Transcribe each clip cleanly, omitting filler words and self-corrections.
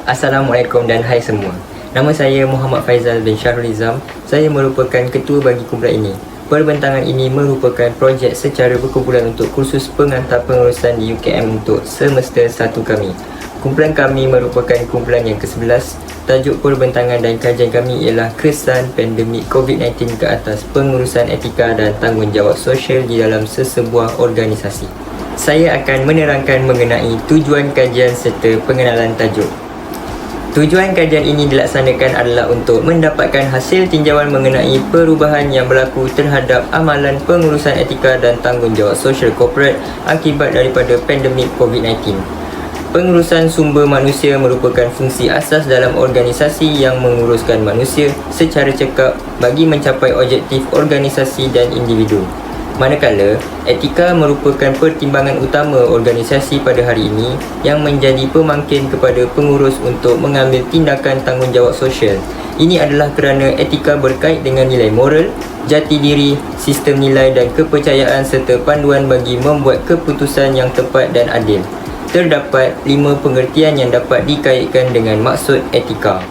Assalamualaikum dan hai semua. Nama saya Muhammad Faizal bin Syahrul Izam. Saya merupakan ketua bagi kumpulan ini. Perbentangan ini merupakan projek secara berkumpulan untuk kursus pengantar pengurusan di UKM untuk semester 1 kami. Kumpulan kami merupakan kumpulan yang ke-11. Tajuk perbentangan dan kajian kami ialah kesan pandemik COVID-19 ke atas pengurusan etika dan tanggungjawab sosial di dalam sesebuah organisasi. Saya akan menerangkan mengenai tujuan kajian serta pengenalan tajuk. Tujuan kajian ini dilaksanakan adalah untuk mendapatkan hasil tinjauan mengenai perubahan yang berlaku terhadap amalan pengurusan etika dan tanggungjawab sosial korporat akibat daripada pandemik COVID-19. Pengurusan sumber manusia merupakan fungsi asas dalam organisasi yang menguruskan manusia secara cekap bagi mencapai objektif organisasi dan individu. Manakala, etika merupakan pertimbangan utama organisasi pada hari ini yang menjadi pemangkin kepada pengurus untuk mengambil tindakan tanggungjawab sosial. Ini adalah kerana etika berkait dengan nilai moral, jati diri, sistem nilai dan kepercayaan serta panduan bagi membuat keputusan yang tepat dan adil. Terdapat 5 pengertian yang dapat dikaitkan dengan maksud etika.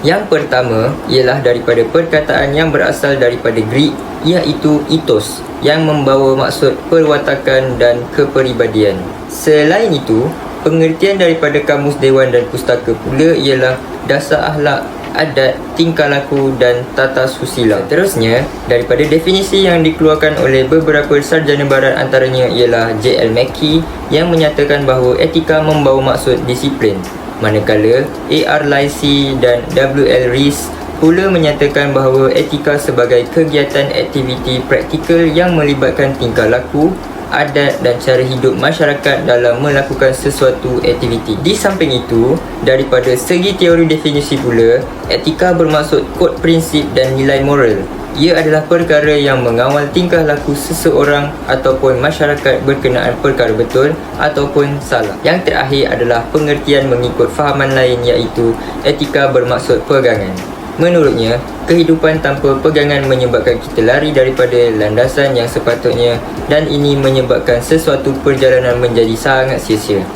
Yang pertama ialah daripada perkataan yang berasal daripada Greek, iaitu ethos, yang membawa maksud perwatakan dan kepribadian. Selain itu, pengertian daripada Kamus Dewan dan Pustaka pula ialah dasar akhlak, adat, tingkah laku dan tata susila. Seterusnya, daripada definisi yang dikeluarkan oleh beberapa sarjana barat antaranya ialah J.L. Mackie yang menyatakan bahawa etika membawa maksud disiplin. Manakala A.R. Lacy dan W.L. Rees pula menyatakan bahawa etika sebagai kegiatan aktiviti praktikal yang melibatkan tingkah laku, adat dan cara hidup masyarakat dalam melakukan sesuatu aktiviti. Di samping itu, daripada segi teori definisi pula, etika bermaksud kod prinsip dan nilai moral. Ia adalah perkara yang mengawal tingkah laku seseorang ataupun masyarakat berkenaan perkara betul ataupun salah. Yang terakhir adalah pengertian mengikut fahaman lain iaitu etika bermaksud pegangan. Menurutnya, kehidupan tanpa pegangan menyebabkan kita lari daripada landasan yang sepatutnya dan ini menyebabkan sesuatu perjalanan menjadi sangat sia-sia.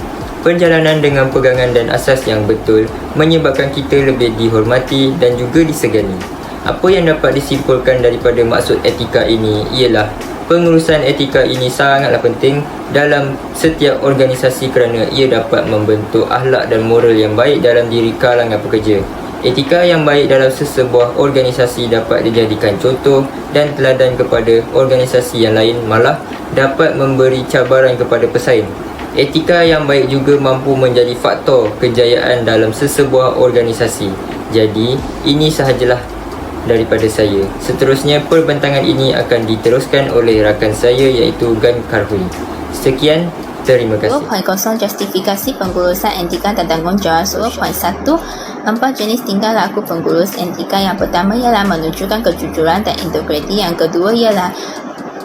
Perjalanan dengan pegangan dan asas yang betul menyebabkan kita lebih dihormati dan juga disegani. Apa yang dapat disimpulkan daripada maksud etika ini ialah pengurusan etika ini sangatlah penting dalam setiap organisasi kerana ia dapat membentuk akhlak dan moral yang baik dalam diri kalangan pekerja. Etika yang baik dalam sesebuah organisasi dapat dijadikan contoh dan teladan kepada organisasi yang lain, malah dapat memberi cabaran kepada pesaing. Etika yang baik juga mampu menjadi faktor kejayaan dalam sesebuah organisasi. Jadi, ini sahajalah daripada saya. Seterusnya, perbentangan ini akan diteruskan oleh rakan saya iaitu Gan Karhui. Sekian, terima kasih. 2.0 Justifikasi pengurusan etika dan tanggungjawab. 2.1 4 jenis tingkah laku pengurus etika. Yang pertama ialah menunjukkan kejujuran dan integriti. Yang kedua ialah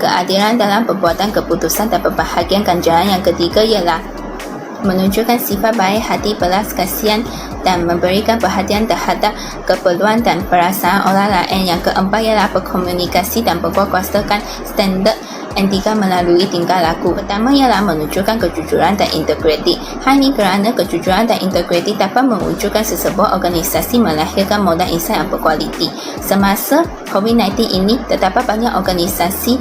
keadilan dalam pembuatan keputusan dan pembahagian ganjaran. Yang ketiga ialah menunjukkan sifat baik hati, belas kasihan dan memberikan perhatian terhadap keperluan dan perasaan orang lain. Yang keempat ialah berkomunikasi dan berkuasakan standard etika melalui tingkah laku. Pertama ialah menunjukkan kejujuran dan integriti. Hal ini kerana kejujuran dan integriti dapat mewujudkan sesebuah organisasi melahirkan modal insan yang berkualiti. Semasa COVID-19 ini, terdapat banyak organisasi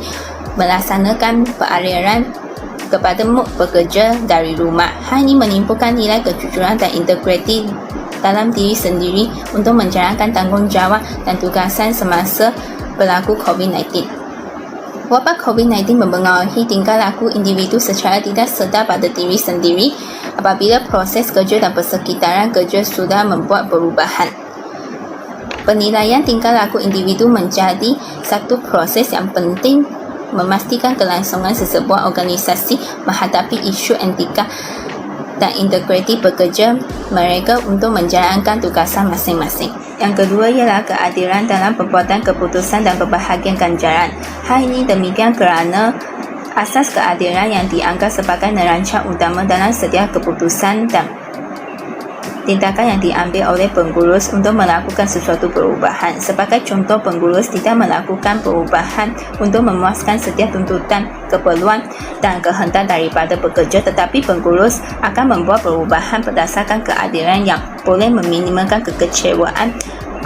melaksanakan peralihan kepada mood bekerja dari rumah. Hal ini menimbulkan nilai kejujuran dan integriti dalam diri sendiri untuk menjalankan tanggungjawab dan tugasan semasa berlaku COVID-19. Wabak COVID-19 mempengaruhi tingkah laku individu secara tidak sedar pada diri sendiri apabila proses kerja dan persekitaran kerja sudah membuat perubahan. Penilaian tingkah laku individu menjadi satu proses yang penting memastikan kelangsungan sesebuah organisasi menghadapi isu etika dan integriti pekerja mereka untuk menjalankan tugasan masing-masing. Yang kedua ialah keadilan dalam pembuatan keputusan dan pembahagian ganjaran. Hal ini demikian kerana asas keadilan yang dianggap sebagai neraca utama dalam setiap keputusan dan tindakan yang diambil oleh pengurus untuk melakukan sesuatu perubahan. Sebagai contoh, pengurus tidak melakukan perubahan untuk memuaskan setiap tuntutan, keperluan dan kehendak daripada pekerja, tetapi pengurus akan membuat perubahan berdasarkan keadilan yang boleh meminimalkan kekecewaan,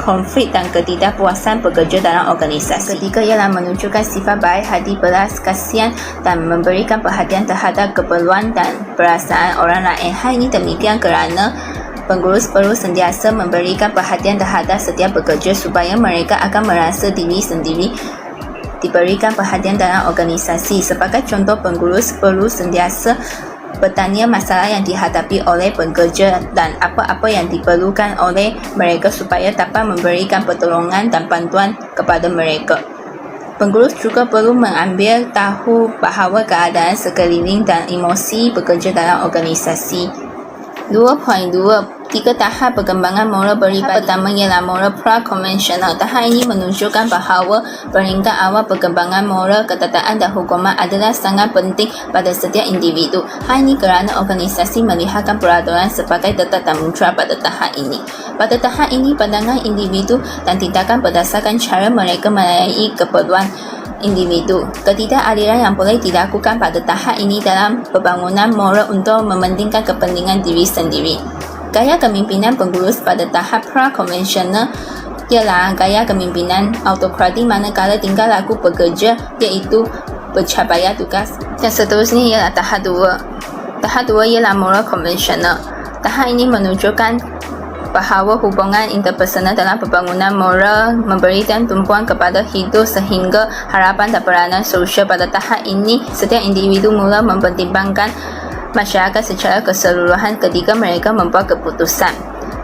konflik dan ketidakpuasan pekerja dalam organisasi. Ketiga ialah menunjukkan sifat baik hati, belas kasihan dan memberikan perhatian terhadap keperluan dan perasaan orang lain. Hal ini demikian kerana pengurus perlu sentiasa memberikan perhatian terhadap setiap pekerja supaya mereka akan merasa diri sendiri diberikan perhatian dalam organisasi. Sebagai contoh, pengurus perlu sentiasa bertanya masalah yang dihadapi oleh pekerja dan apa-apa yang diperlukan oleh mereka supaya dapat memberikan pertolongan dan bantuan kepada mereka. Pengurus juga perlu mengambil tahu bahawa keadaan sekeliling dan emosi pekerja dalam organisasi. 2.2 Tiga tahap perkembangan moral peribadi. Pertama ialah moral pra-konvensional. Tahap ini menunjukkan bahawa peringkat awal perkembangan moral, ketataan dan hukuman adalah sangat penting pada setiap individu. Hal ini kerana organisasi melihatkan peraturan sebagai tetap dan mutlak pada tahap ini. Pada tahap ini, pandangan individu dan tindakan berdasarkan cara mereka melayani keperluan individu. Ketidakadilan yang boleh dilakukan pada tahap ini dalam pembangunan moral untuk mementingkan kepentingan diri sendiri. Gaya kepimpinan pengurus pada tahap pra-konvensional ialah gaya kepimpinan autokratik manakala tingkah laku pekerja iaitu pencapaian tugas. Dan seterusnya ialah tahap 2. Tahap 2 ialah moral konvensional. Tahap ini menunjukkan bahawa hubungan interpersonal dalam pembangunan moral memberikan tumpuan kepada hidup sehingga harapan dan peranan sosial. Pada tahap ini, setiap individu mula mempertimbangkan masyarakat secara keseluruhan ketika mereka membuat keputusan.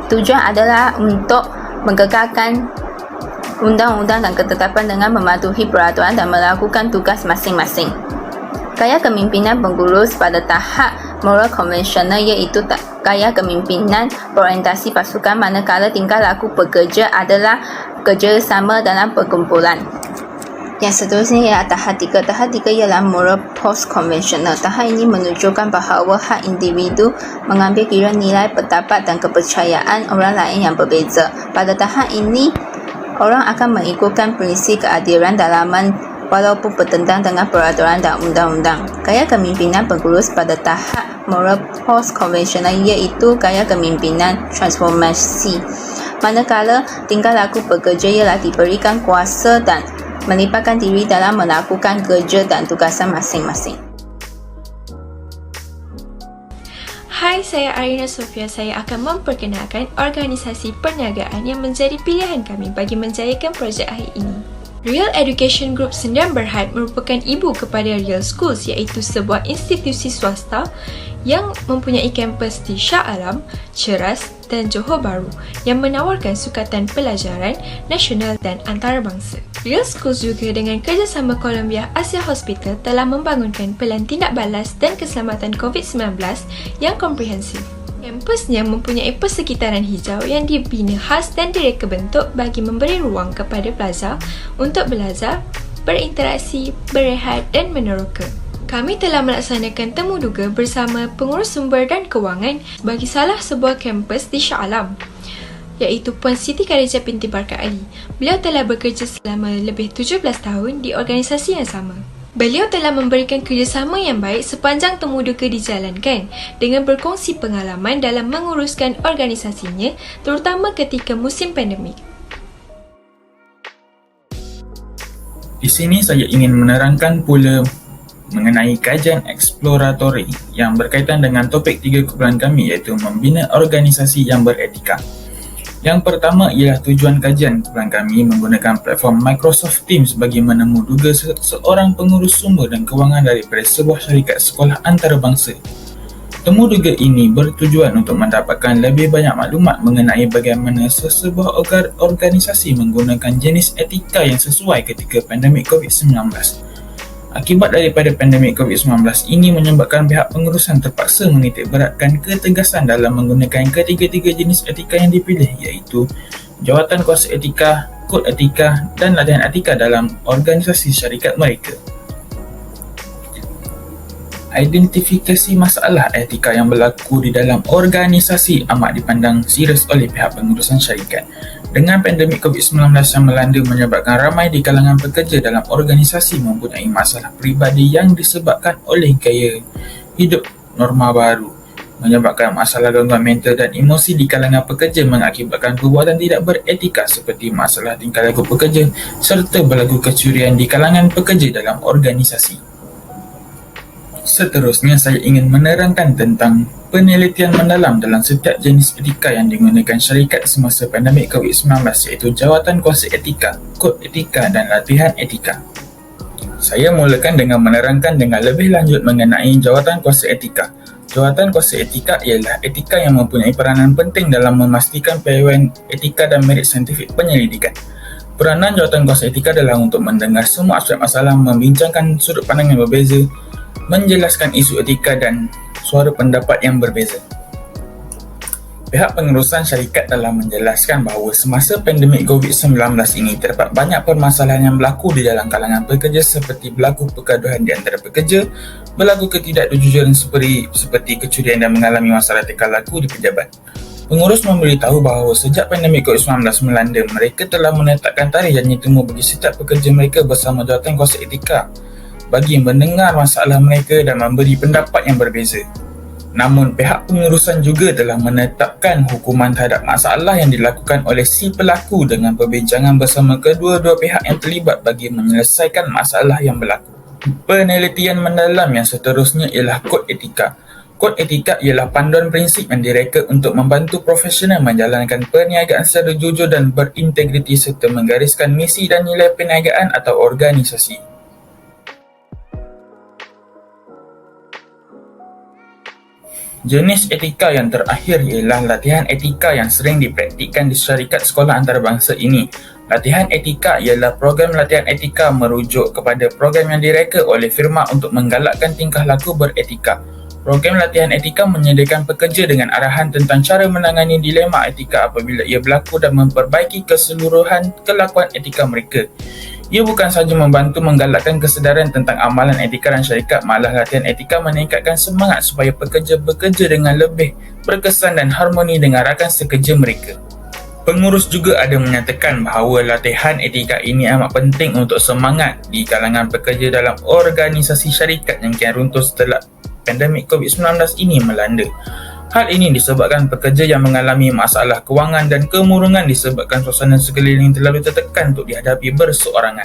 Tujuan adalah untuk mengekalkan undang-undang dan ketetapan dengan mematuhi peraturan dan melakukan tugas masing-masing. Gaya kepimpinan pengurus pada tahap moral konvensional iaitu gaya kepimpinan berorientasi pasukan manakala tingkah laku pekerja adalah kerjasama dalam perkumpulan. Yang seterusnya ialah tahap 3. Tahap 3 ialah moral post-konvensional. Tahap ini menunjukkan bahawa hak individu mengambil kira nilai, pendapat dan kepercayaan orang lain yang berbeza. Pada tahap ini, orang akan mengikutkan prinsip keadilan dalaman walaupun bertentang dengan peraturan dan undang-undang. Gaya kepimpinan pengurus pada tahap moral post-konvensional iaitu gaya kepimpinan transformasi. Manakala tingkah laku pekerja ialah diberikan kuasa dan melibatkan diri dalam melakukan kerja dan tugasan masing-masing. Hai, saya Arina Sofia. Saya akan memperkenalkan organisasi perniagaan yang menjadi pilihan kami bagi menjayakan projek hari ini. Real Education Group Sdn Bhd merupakan ibu kepada Real Schools, iaitu sebuah institusi swasta yang mempunyai kampus di Shah Alam, Cheras dan Johor Bahru yang menawarkan sukatan pelajaran nasional dan antarabangsa. Real Schools juga dengan kerjasama Columbia Asia Hospital telah membangunkan pelan tindak balas dan keselamatan COVID-19 yang komprehensif. Kampusnya mempunyai persekitaran hijau yang dibina khas dan direka bentuk bagi memberi ruang kepada pelajar untuk belajar, berinteraksi, berehat dan meneroka. Kami telah melaksanakan temu duga bersama pengurus sumber dan kewangan bagi salah sebuah kampus di Shah Alam, iaitu Puan Siti Khadijah binti Barkat Ali. Beliau telah bekerja selama lebih 17 tahun di organisasi yang sama. Beliau telah memberikan kerjasama yang baik sepanjang temu duka dijalankan dengan berkongsi pengalaman dalam menguruskan organisasinya, terutama ketika musim pandemik. Di sini saya ingin menerangkan pula mengenai kajian eksploratori yang berkaitan dengan topik 3 kumpulan kami, iaitu membina organisasi yang beretika. Yang pertama ialah tujuan kajian kumpulan kami menggunakan platform Microsoft Teams bagi menemu duga seorang pengurus sumber dan kewangan daripada sebuah syarikat sekolah antarabangsa. Temu duga ini bertujuan untuk mendapatkan lebih banyak maklumat mengenai bagaimana sesebuah organisasi menggunakan jenis etika yang sesuai ketika pandemik COVID-19. Akibat daripada pandemik COVID-19 ini menyebabkan pihak pengurusan terpaksa menitik beratkan ketegasan dalam menggunakan ketiga-tiga jenis etika yang dipilih, iaitu jawatan kuasa etika, kod etika dan latihan etika dalam organisasi syarikat mereka. identifikasi masalah etika yang berlaku di dalam organisasi amat dipandang serius oleh pihak pengurusan syarikat. Dengan pandemik COVID-19 yang melanda menyebabkan ramai di kalangan pekerja dalam organisasi mempunyai masalah peribadi yang disebabkan oleh gaya hidup norma baru, menyebabkan masalah gangguan mental dan emosi di kalangan pekerja, mengakibatkan perbuatan tidak beretika seperti masalah tingkah laku pekerja serta berlaku kecurian di kalangan pekerja dalam organisasi. Seterusnya, saya ingin menerangkan tentang penelitian mendalam dalam setiap jenis etika yang digunakan syarikat semasa pandemik COVID-19, iaitu jawatan kuasa etika, kod etika dan latihan etika. Saya mulakan dengan menerangkan dengan lebih lanjut mengenai jawatan kuasa etika. Jawatan kuasa etika ialah etika yang mempunyai peranan penting dalam memastikan piawaian etika dan merit saintifik penyelidikan. Peranan jawatan kuasa etika adalah untuk mendengar semua aspek masalah, membincangkan sudut pandang yang berbeza, menjelaskan isu etika dan suara pendapat yang berbeza. Pihak pengurusan syarikat telah menjelaskan bahawa semasa pandemik COVID-19 ini terdapat banyak permasalahan yang berlaku di dalam kalangan pekerja seperti berlaku pergaduhan di antara pekerja, berlaku ketidakjujuran seperti kecurian dan mengalami masalah tingkah laku di pejabat. Pengurus memberitahu bahawa sejak pandemik COVID-19 melanda, mereka telah menetapkan tarikh janji temu bagi setiap pekerja mereka bersama jawatan kuasa etika bagi mendengar masalah mereka dan memberi pendapat yang berbeza. Namun, pihak pengurusan juga telah menetapkan hukuman terhadap masalah yang dilakukan oleh si pelaku dengan perbincangan bersama kedua-dua pihak yang terlibat bagi menyelesaikan masalah yang berlaku. Penelitian mendalam yang seterusnya ialah kod etika. Kod etika ialah panduan prinsip yang direka untuk membantu profesional menjalankan perniagaan secara jujur dan berintegriti serta menggariskan misi dan nilai perniagaan atau organisasi. Jenis etika yang terakhir ialah latihan etika yang sering dipraktikkan di syarikat sekolah antarabangsa ini. Latihan etika ialah program latihan etika merujuk kepada program yang direka oleh firma untuk menggalakkan tingkah laku beretika. Program latihan etika menyediakan pekerja dengan arahan tentang cara menangani dilema etika apabila ia berlaku dan memperbaiki keseluruhan kelakuan etika mereka. Ia bukan sahaja membantu menggalakkan kesedaran tentang amalan etika dan syarikat, malah latihan etika meningkatkan semangat supaya pekerja bekerja dengan lebih berkesan dan harmoni dengan rakan sekerja mereka. Pengurus juga ada menyatakan bahawa latihan etika ini amat penting untuk semangat di kalangan pekerja dalam organisasi syarikat yang kian runtuh setelah pandemik COVID-19 ini melanda. Hal ini disebabkan pekerja yang mengalami masalah kewangan dan kemurungan disebabkan suasana sekeliling terlalu tertekan untuk dihadapi berseorangan.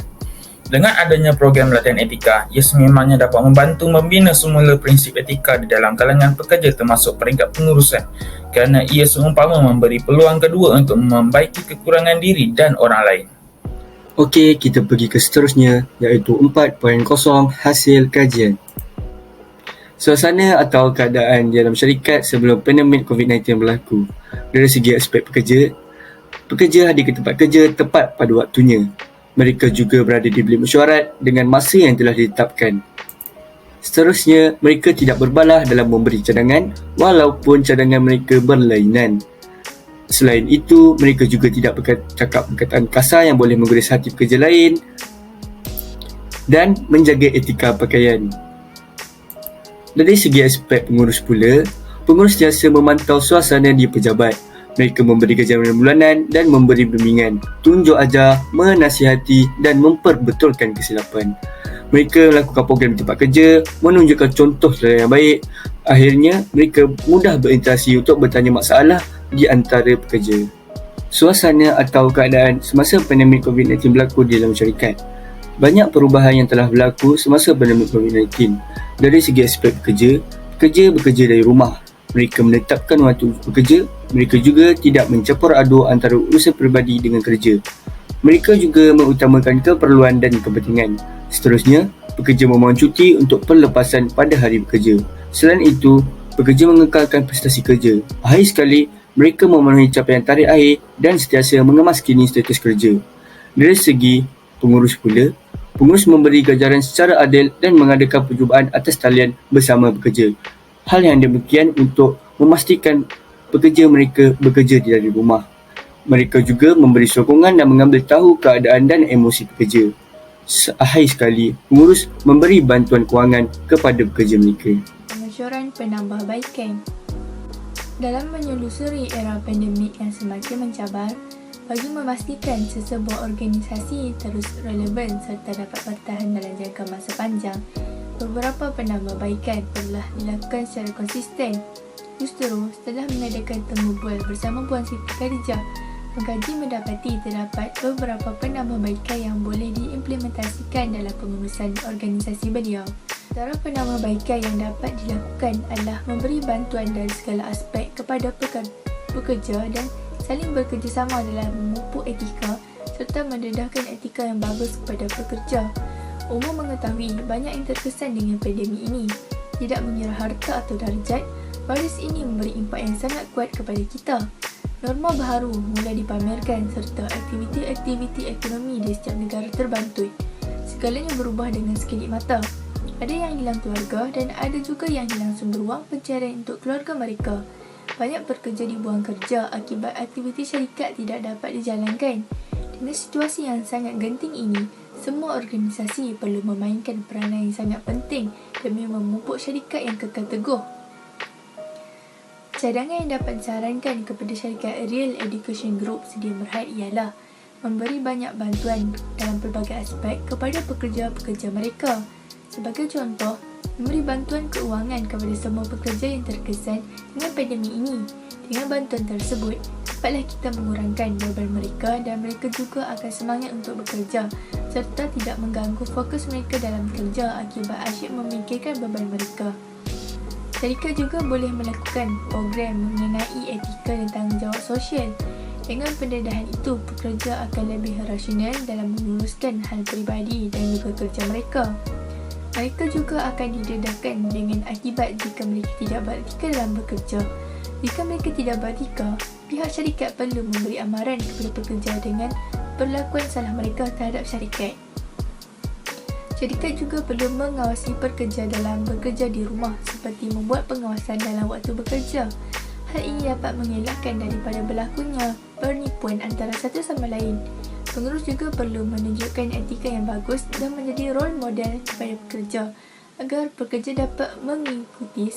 Dengan adanya program latihan etika, ia sememangnya dapat membantu membina semula prinsip etika di dalam kalangan pekerja termasuk peringkat pengurusan, kerana ia seumpama memberi peluang kedua untuk membaiki kekurangan diri dan orang lain. Okey, kita pergi ke seterusnya, iaitu 4.0 hasil kajian. Suasana atau keadaan di dalam syarikat sebelum pandemik COVID-19 berlaku. Dari segi aspek pekerja hadir ke tempat kerja tepat pada waktunya. Mereka juga berada di bilik mesyuarat dengan masa yang telah ditetapkan. Seterusnya, mereka tidak berbalah dalam memberi cadangan walaupun cadangan mereka berlainan. Selain itu, mereka juga tidak bercakap perkataan kasar yang boleh menggores hati pekerja lain dan menjaga etika pakaian. Dari segi aspek pengurus pula, pengurus sentiasa memantau suasana di pejabat. Mereka memberi kajian bulanan dan memberi bimbingan, tunjuk ajar, menasihati dan memperbetulkan kesilapan. Mereka melakukan program di tempat kerja, menunjukkan contoh teladan yang baik. Akhirnya, mereka mudah berinteraksi untuk bertanya masalah di antara pekerja. Suasana atau keadaan semasa pandemik COVID-19 berlaku di dalam syarikat. Banyak perubahan yang telah berlaku semasa pandemik COVID-19. Dari segi aspek pekerja bekerja dari rumah. Mereka menetapkan waktu bekerja. Mereka juga tidak mencampur aduk antara urusan peribadi dengan kerja. Mereka juga mengutamakan keperluan dan kepentingan. Seterusnya, pekerja memohon cuti untuk perlepasan pada hari bekerja. Selain itu, pekerja mengekalkan prestasi kerja. Akhir sekali, mereka memenuhi capaian tarikh akhir dan sentiasa mengemas kini status kerja. Dari segi pengurus pula, pengurus memberi ganjaran secara adil dan mengadakan percubaan atas talian bersama pekerja. Hal yang demikian untuk memastikan pekerja mereka bekerja dari rumah. Mereka juga memberi sokongan dan mengambil tahu keadaan dan emosi pekerja. Akhir sekali, pengurus memberi bantuan kewangan kepada pekerja mereka. Penganjuran penambahbaikan. Dalam menyelusuri era pandemik yang semakin mencabar, bagi memastikan sesebuah organisasi terus relevan serta dapat bertahan dalam jangka masa panjang, beberapa penambahbaikan telah dilakukan secara konsisten. Justru, setelah mengadakan temu bual bersama Puan Siti Khadijah, pengkaji mendapati terdapat beberapa penambahbaikan yang boleh diimplementasikan dalam pengurusan organisasi beliau. Antara penambahbaikan yang dapat dilakukan adalah memberi bantuan dari segala aspek kepada pekerja dan saling bekerjasama dalam memupuk etika serta mendedahkan etika yang bagus kepada pekerja. Umum mengetahui banyak yang terkesan dengan pandemik ini. Tidak mengira harta atau darjat, virus ini memberi impak yang sangat kuat kepada kita. Norma baharu mula dipamerkan serta aktiviti-aktiviti ekonomi di setiap negara terbantui. Segalanya berubah dengan sekelip mata. Ada yang hilang keluarga dan ada juga yang hilang sumber wang pencarian untuk keluarga mereka. Banyak pekerja dibuang kerja akibat aktiviti syarikat tidak dapat dijalankan. Dengan situasi yang sangat genting ini, semua organisasi perlu memainkan peranan yang sangat penting demi memupuk syarikat yang kekal teguh. Cadangan yang dapat disarankan kepada syarikat Real Education Group Sedia Berhad ialah memberi banyak bantuan dalam pelbagai aspek kepada pekerja-pekerja mereka. Sebagai contoh, memberi bantuan keuangan kepada semua pekerja yang terkesan dengan pandemik ini. Dengan bantuan tersebut, dapatlah kita mengurangkan beban mereka dan mereka juga akan semangat untuk bekerja serta tidak mengganggu fokus mereka dalam kerja akibat asyik memikirkan beban mereka. Syarikat juga boleh melakukan program mengenai etika dan tanggungjawab sosial. Dengan pendedahan itu, pekerja akan lebih rasional dalam menguruskan hal peribadi dan juga kerja mereka. Mereka juga akan didedahkan dengan akibat jika mereka tidak beretika dalam bekerja. Jika mereka tidak beretika, pihak syarikat perlu memberi amaran kepada pekerja dengan perlakuan salah mereka terhadap syarikat. Syarikat juga perlu mengawasi pekerja dalam bekerja di rumah seperti membuat pengawasan dalam waktu bekerja. Hal ini dapat mengelakkan daripada berlakunya penipuan antara satu sama lain. Pengurus juga perlu menunjukkan etika yang bagus dan menjadi role model kepada pekerja agar pekerja dapat mengikuti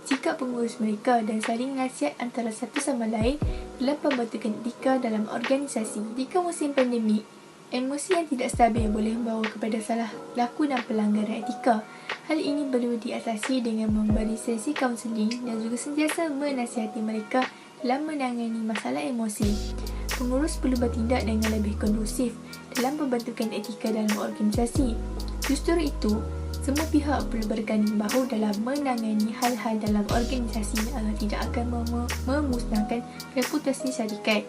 sikap pengurus mereka dan saling nasihat antara satu sama lain dalam pembentukan etika dalam organisasi. Jika musim pandemik, emosi yang tidak stabil boleh membawa kepada salah laku dan pelanggaran etika. Hal ini perlu diatasi dengan memberi sesi kaunseling dan juga sentiasa menasihati mereka dalam menangani masalah emosi. Pengurus perlu bertindak dengan lebih kondusif dalam pembentukan etika dalam organisasi. Justru itu, semua pihak perlu berganding bahu dalam menangani hal-hal dalam organisasi agar tidak akan memusnahkan reputasi syarikat.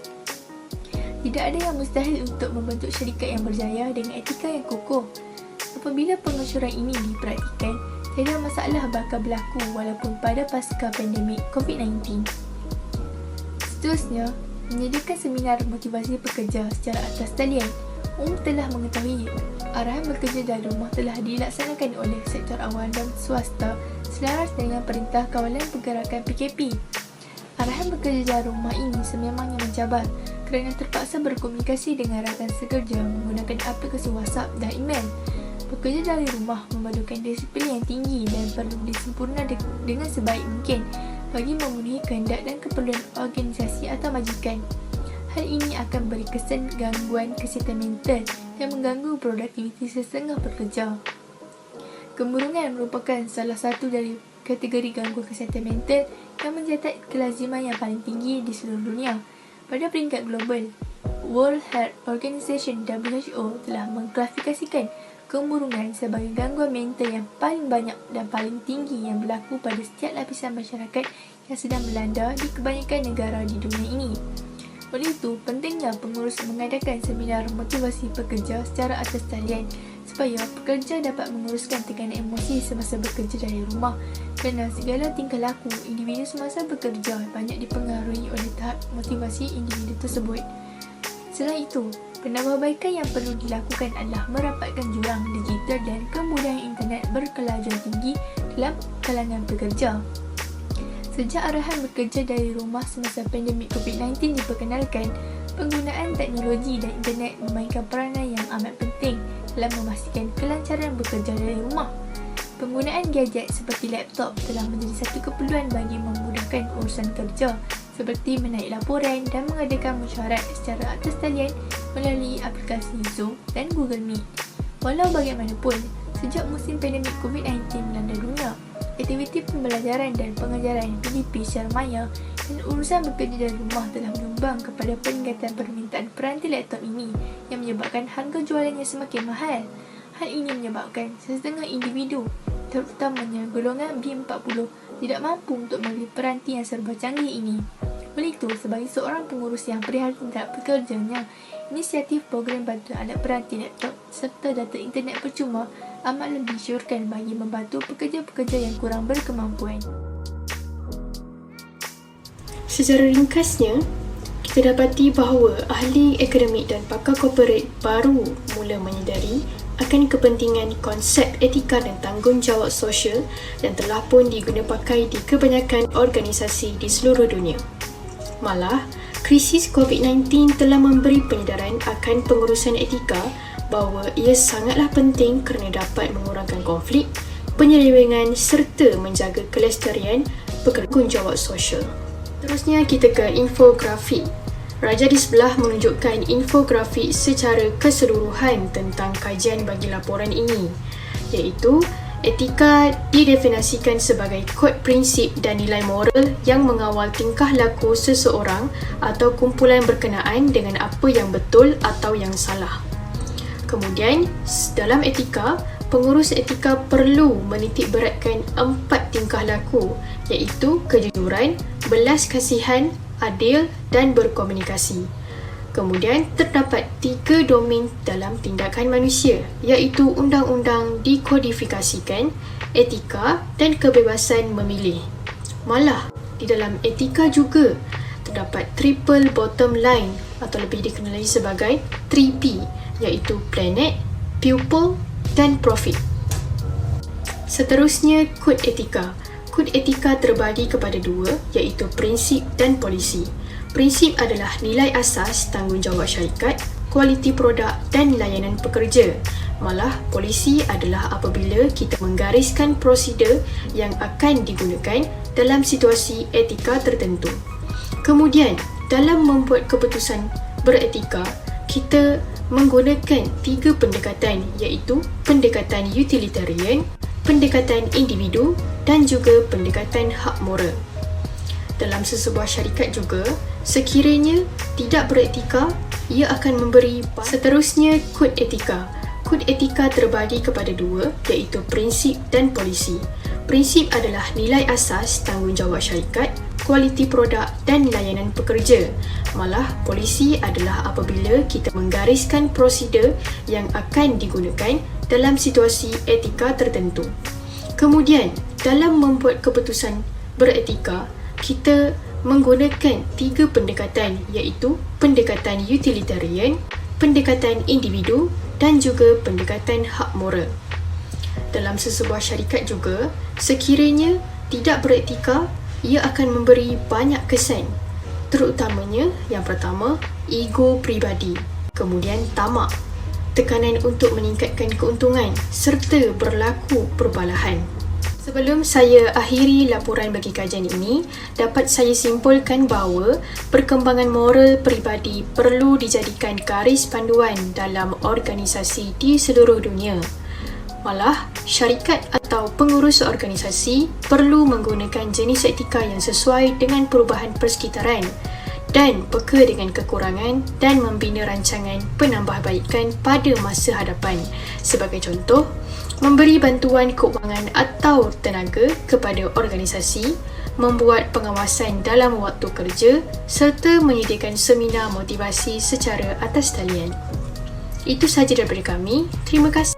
Tidak ada yang mustahil untuk membentuk syarikat yang berjaya dengan etika yang kokoh. Apabila penganjuran ini dipraktikkan, tiada masalah bakal berlaku walaupun pada pasca pandemik COVID-19. Seterusnya, menyediakan seminar motivasi pekerja secara atas talian. Telah mengetahui arahan bekerja dari rumah telah dilaksanakan oleh sektor awam dan swasta selaras dengan Perintah Kawalan Pergerakan PKP. Arahan bekerja dari rumah ini sememangnya mencabar kerana terpaksa berkomunikasi dengan rakan sekerja menggunakan aplikasi WhatsApp dan email. Bekerja dari rumah memerlukan disiplin yang tinggi dan perlu disempurna dengan sebaik mungkin bagi memenuhi kehendak dan keperluan organisasi atau majikan. Hal ini akan beri kesan gangguan kesihatan mental yang mengganggu produktiviti setengah pekerja. Kemurungan merupakan salah satu dari kategori gangguan kesihatan mental yang mencatat kelaziman yang paling tinggi di seluruh dunia. Pada peringkat global, World Health Organization WHO telah mengklasifikasikan kemurungan sebagai gangguan mental yang paling banyak dan paling tinggi yang berlaku pada setiap lapisan masyarakat yang sedang melanda di kebanyakan negara di dunia ini. Oleh itu, pentingnya pengurus mengadakan seminar motivasi pekerja secara atas talian supaya pekerja dapat menguruskan tekanan emosi semasa bekerja dari rumah kerana segala tingkah laku individu semasa bekerja banyak dipengaruhi oleh tahap motivasi individu tersebut. Selain itu, penambahbaikan yang perlu dilakukan adalah merapatkan jurang digital dan kemudahan internet berkelajuan tinggi dalam kalangan pekerja. Sejak arahan bekerja dari rumah semasa pandemik COVID-19 diperkenalkan, Penggunaan teknologi dan internet memainkan peranan yang amat penting dalam memastikan kelancaran bekerja dari rumah. Penggunaan gadget seperti laptop telah menjadi satu keperluan bagi memudahkan urusan kerja seperti menaik laporan dan mengadakan mesyuarat secara atas talian melalui aplikasi Zoom dan Google Meet. Walau bagaimanapun, sejak musim pandemik COVID-19 melanda dunia, aktiviti pembelajaran dan pengajaran PDP secara maya dan urusan bekerja dari rumah telah menyumbang kepada peningkatan permintaan peranti laptop ini yang menyebabkan harga jualannya semakin mahal. Hal ini menyebabkan sesetengah individu, terutamanya golongan B40, tidak mampu untuk membeli peranti yang serba canggih ini. Oleh itu, sebagai seorang pengurus yang prihatin terhadap pekerjanya, inisiatif program bantuan alat peranti laptop serta data internet percuma amatlah disyorkan bagi membantu pekerja-pekerja yang kurang berkemampuan. Secara ringkasnya, kita dapati bahawa ahli akademik dan pakar korporat baru mula menyedari akan kepentingan konsep etika dan tanggungjawab sosial yang telah pun diguna pakai di kebanyakan organisasi di seluruh dunia. Malah, krisis COVID-19 telah memberi penyedaran akan pengurusan etika bahawa ia sangatlah penting kerana dapat mengurangkan konflik, penyelewengan serta menjaga kelestarian tanggungjawab sosial. Terusnya kita ke infografik. Raja di sebelah menunjukkan infografik secara keseluruhan tentang kajian bagi laporan ini, iaitu etika didefinisikan sebagai kod prinsip dan nilai moral yang mengawal tingkah laku seseorang atau kumpulan berkenaan dengan apa yang betul atau yang salah. Kemudian, dalam etika, pengurus etika perlu menitik beratkan 4 tingkah laku, iaitu kejujuran, belas kasihan, adil dan berkomunikasi. Kemudian terdapat 3 domain dalam tindakan manusia, iaitu undang-undang dikodifikasikan, etika dan kebebasan memilih. Malah, di dalam etika juga terdapat triple bottom line atau lebih dikenali sebagai 3P, iaitu planet, people dan profit. Seterusnya, kod etika. Kod etika terbagi kepada 2, iaitu prinsip dan polisi. Prinsip adalah nilai asas tanggungjawab syarikat, kualiti produk dan layanan pekerja. Malah, polisi adalah apabila kita menggariskan prosedur yang akan digunakan dalam situasi etika tertentu. Kemudian, dalam membuat keputusan beretika, kita menggunakan 3 pendekatan, iaitu pendekatan utilitarian, pendekatan individu dan juga pendekatan hak moral. Dalam sesebuah syarikat juga, sekiranya tidak beretika, ia akan memberi. Seterusnya, kod etika. Kod etika terbagi kepada 2, iaitu prinsip dan polisi. Prinsip adalah nilai asas tanggungjawab syarikat, kualiti produk dan layanan pekerja. Malah, polisi adalah apabila kita menggariskan prosedur yang akan digunakan dalam situasi etika tertentu. Kemudian, dalam membuat keputusan beretika, kita menggunakan 3 pendekatan, iaitu pendekatan utilitarian, pendekatan individu dan juga pendekatan hak moral. Dalam sesebuah syarikat juga, sekiranya tidak beretika, ia akan memberi banyak kesan, terutamanya yang pertama, ego pribadi, kemudian tamak, tekanan untuk meningkatkan keuntungan serta berlaku perbalahan. Sebelum saya akhiri laporan bagi kajian ini, dapat saya simpulkan bahawa perkembangan moral peribadi perlu dijadikan garis panduan dalam organisasi di seluruh dunia. Malah, syarikat atau pengurus organisasi perlu menggunakan jenis etika yang sesuai dengan perubahan persekitaran dan peka dengan kekurangan dan membina rancangan penambahbaikan pada masa hadapan. Sebagai contoh, memberi bantuan keuangan atau tenaga kepada organisasi, membuat pengawasan dalam waktu kerja serta menyediakan seminar motivasi secara atas talian. Itu sahaja daripada kami. Terima kasih.